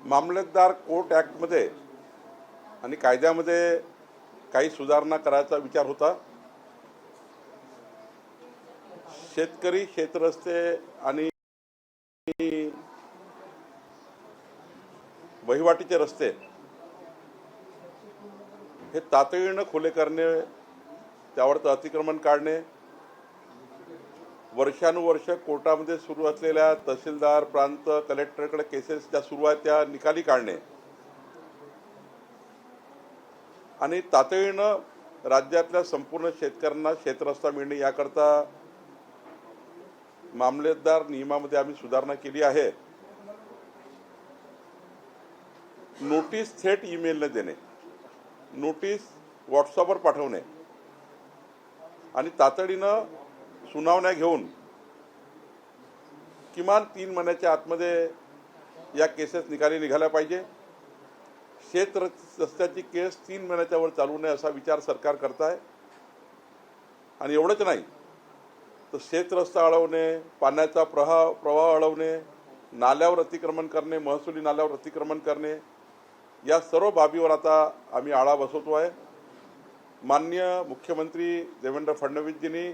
मामलेदार कोर्ट ॲक्टमध्ये आणि कायद्यामध्ये काही सुधारणा करायचा विचार होता। शेतकरी, शेतरस्ते आणि वहिवाटीचे रस्ते हे तातडीनं खुले करणे, त्यावरचं अतिक्रमण काढणे, वर्षानुवर्ष कोर्टामध्ये सुरू असलेल्या तहसीलदार, प्रांत, कलेक्टरकडे केसेस ज्या सुरू आहेत त्या निकाली काढणे आणि तातडीनं राज्यातल्या संपूर्ण शेतकऱ्यांना शेतरस्ता मिळणे याकरता मामलेदार नियमामध्ये आम्ही सुधारणा केली आहे। नोटीस थेट ईमेलने देणे, नोटीस व्हॉट्सअपवर पाठवणे आणि तातडीनं सुनावण्या घेऊन किमान 3 महिन्याच्या आतमध्ये या केसेस निकाली निघाल्या पाहिजे। शेत रस्त्याची केस 3 महिन्याच्या वर चालू नये असा विचार सरकार करत आहे। आणि एवढंच नाही तर शेत रस्ता अडवणे, पाण्याचा प्रवाह अडवणे, नाल्यावर अतिक्रमण करणे, महसुली नाल्यावर अतिक्रमण करणे, या सर्व बाबीवर आता आम्ही आळा बसवतो आहे। माननीय मुख्यमंत्री देवेंद्र फडणवीसजींनी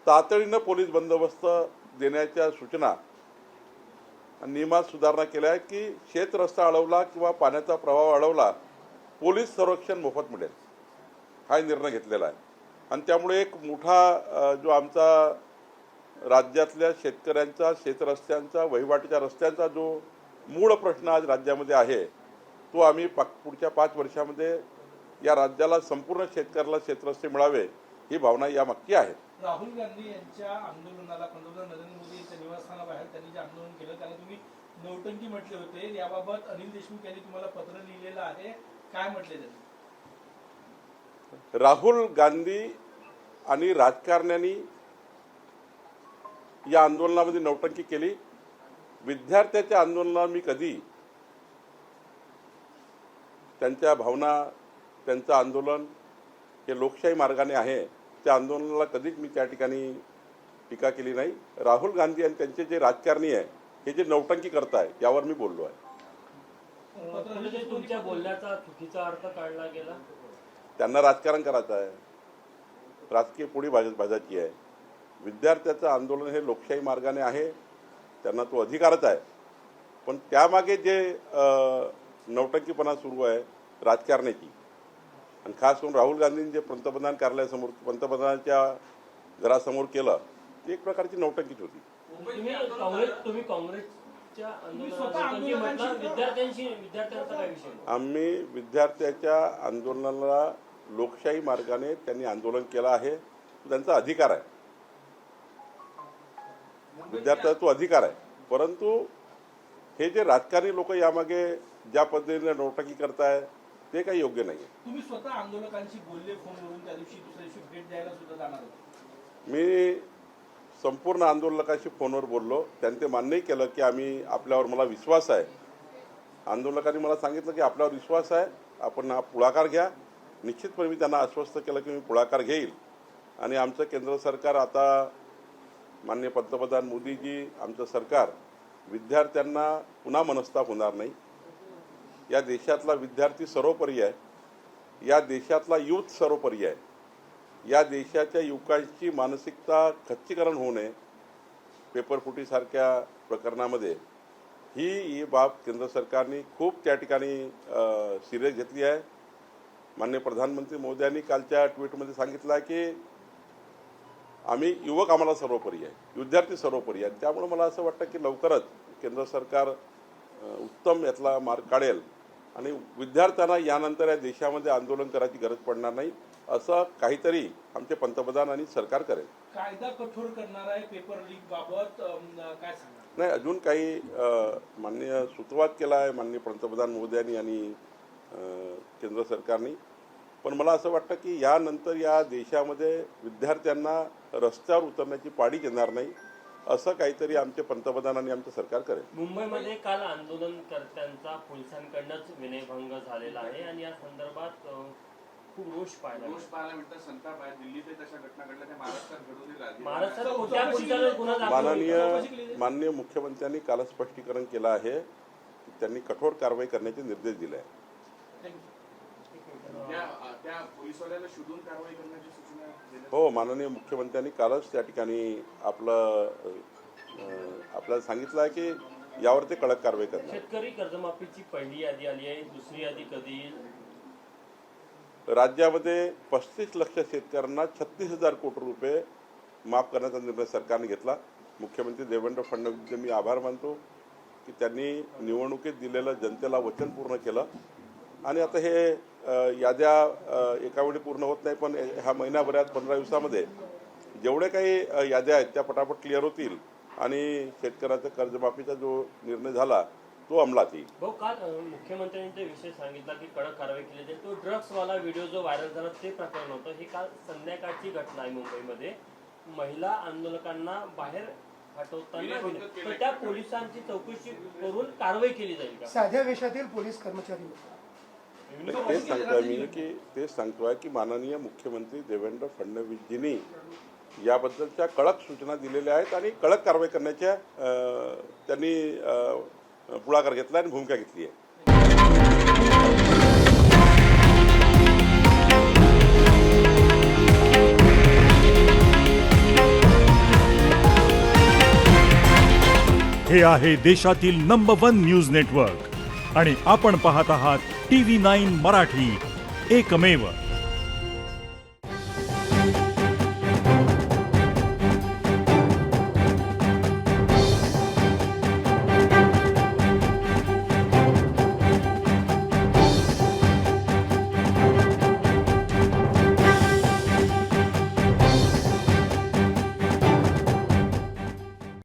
तातडीनं पोलीस बंदोबस्त देण्याच्या सूचना नियमात सुधारणा केल्या आहे की शेत रस्ता अडवला किंवा पाण्याचा प्रवाह अडवला पोलीस संरक्षण मोफत मिळेल, हा निर्णय घेतलेला आहे। आणि त्यामुळे एक मोठा जो आमचा राज्यातल्या शेतकऱ्यांचा, शेतरस्त्यांचा, वहिवाटीच्या रस्त्यांचा जो मूळ प्रश्न आज राज्यामध्ये आहे तो आम्ही पुढच्या 5 वर्षामध्ये या राज्याला संपूर्ण शेतकऱ्याला शेतरस्ते मिळावे ही भावना यामागची आहे। राहुल गांधी यांच्या आंदोलनाला पंतप्रधान नरेंद्र मोदी यांच्या निवासस्थानाबाहेर त्यांनी जे आंदोलन केलं त्याला तुम्ही नौटंकी म्हटले होते, याबाबत अनिल देशमुख यांनी तुम्हाला पत्र लिहिलेलं आहे, काय म्हटले त्यांनी? राहुल गांधी आणि राजकारण्यांनी या आंदोलनामध्ये नौटंकी केली। विद्यार्थ्याच्या आंदोलनाला मी कधी त्यांच्या भावना, त्यांचं आंदोलन हे लोकशाही मार्गाने आहे त्या आंदोलनाला कधीच मी त्या ठिकाणी टीका केली नाही। राहुल गांधी आणि त्यांचे जे राजकारणी आहे हे जे नौटंकी करताय यावर मी बोललो आहे। तुमच्या बोलण्याचा चुकीचा अर्थ काढला गेला, त्यांना राजकारण करायचं आहे, राजकीय पोळी भाजायची आहे। विद्यार्थ्याचं आंदोलन हे लोकशाही मार्गाने आहे, त्यांना तो अधिकारच आहे। पण त्यामागे जे नौटंकीपणा सुरू आहे राजकारणाची, आणि खास करून राहुल गांधींनी जे पंतप्रधान कार्यालयासमोर, पंतप्रधानांच्या घरासमोर केलं ती एक प्रकारची नौटंकीच होती। तुम्ही काँग्रेसच्या विद्यार्थ्यांचा काय विषय? आम्ही विद्यार्थ्याच्या आंदोलनाला लोकशाही मार्गाने त्यांनी आंदोलन केलं आहे, त्यांचा अधिकार आहे, विद्यार्थ्याचा तो अधिकार आहे। परंतु हे जे राजकारणी लोक यामागे ज्या पद्धतीने नौटंकी करताय ते काही योग्य नाही आहे। तुम्ही स्वतः आंदोलकांशी बोलले फोनवरून, त्या दिवशी दुसऱ्या दिवशी भेट द्यायला सुद्धा जाणार होते? मी संपूर्ण आंदोलकांशी फोनवर बोललो, त्यांनी ते मान्यही केलं की आपल्यावर मला विश्वास आहे। आंदोलकांनी मला सांगितलं की आपल्यावर विश्वास आहे, आपण हा पुढाकार घ्या। निश्चितपणे मी त्यांना आश्वस्त केलं की मी पुढाकार घेईल आणि आमचं केंद्र सरकार, आता माननीय पंतप्रधान मोदीजी, आमचं सरकार विद्यार्थ्यांना पुन्हा मनस्ताप होणार नाही। या देशातला विद्यार्थी सर्वोपरी आहे, या देशातला युथ सर्वोपरी आहे। या देशाच्या युवकांची मानसिकता खच्चीकरण होऊ नये पेपरफुटीसारख्या प्रकरणामध्ये ही बाब केंद्र सरकारने खूप त्या ठिकाणी सिरियस घेतली आहे। माननीय प्रधानमंत्री मोदयांनी कालच्या ट्विटमध्ये सांगितलं आहे की आम्ही युवक, आम्हाला सर्वोपरी आहे, विद्यार्थी सर्वोपरी आहे। त्यामुळे मला असं वाटतं की लवकरच केंद्र सरकार उत्तम यातला मार्ग काढेल आणि विद्यार्थ्यांना यानंतर या देशामध्ये आंदोलन करायची गरज पडणार नाही, असं काहीतरी आमचे पंतप्रधान आणि सरकार करेल। कायदा कठोर करणार आहे पेपर लीक बाबत, काय सांगणार? नाही, अजून काही माननीय सूत्रवाद केला आहे माननीय पंतप्रधान मोदयांनी आणि केंद्र सरकारने। पण मला असं वाटतं की यानंतर या देशामध्ये विद्यार्थ्यांना रस्त्यावर उतरण्याची पाळी येणार नाही, असं काहीतरी आमचे पंतप्रधान आणि आमचं सरकार करेल। मुंबईमध्ये काल आंदोलनकर्त्यांचा पोलिसांकडूनच विनयभंग झालेला आहे आणि या संदर्भात खूप रोष पाहायला मिळतं, संताप आहे। दिल्लीत तशा घटना घडल्या, त्या महाराष्ट्रात महाराष्ट्रात माननीय मुख्यमंत्र्यांनी काल स्पष्टीकरण केलं आहे त्यांनी कठोर कारवाई करण्याचे निर्देश दिले आहे. थँक्यू. त्या पोलिसवाल्याला शोधून कारवाई करण्याची सूचना देण्यात हो, माननीय मुख्यमंत्र्यांनी कालच त्या ठिकाणी आपल्याला सांगितलं आहे की यावर ते कडक कारवाई करणार. शेतकरी कर्जमाफीची पहिली यादी आली आहे, दुसरी यादी कधी येईल? राज्यामध्ये 35 लक्ष शेतकऱ्यांना 36,000 कोटी रुपये माफ करण्याचा निर्णय सरकारने घेतला. मुख्यमंत्री देवेंद्र फडणवीसचे मी आभार मानतो की त्यांनी निवडणुकीत दिलेलं जनतेला वचन पूर्ण केलं आणि आता हे याद्या एकावेळी पूर्ण होत नाही, पण ह्या महिन्याभरात 15 दिवसामध्ये जेवढे काही याद्या आहेत त्या पटापट क्लिअर होतील आणि शेतकऱ्याचा कर्जमाफीचा जो निर्णय झाला तो अंमलात येईल. भाऊ, काल मुख्यमंत्र्यांनी ते विषय सांगितला की कडक कारवाई केली जाईल. तो ड्रग्सवाला व्हिडिओ जो व्हायरल झाला ते प्रकरण होतं. ही काल संध्याकाळची घटना आहे मुंबईमध्ये. महिला आंदोलकांना बाहेर हटवताना तर त्या पोलिसांची चौकशी करून कारवाई केली जाईल का? साध्या वेशातील पोलीस कर्मचारी तेच सांगतोय की माननीय मुख्यमंत्री देवेंद्र फडणवीसजींनी याबद्दलच्या कडक सूचना दिलेल्या आहेत आणि कडक कारवाई करण्याच्या त्यांनी पुढाकार घेतला आणि भूमिका घेतली आहे. हे आहे देशातील नंबर 1 न्यूज नेटवर्क आणि आपण पाहत आहात TV9 मराठी, एकमेव.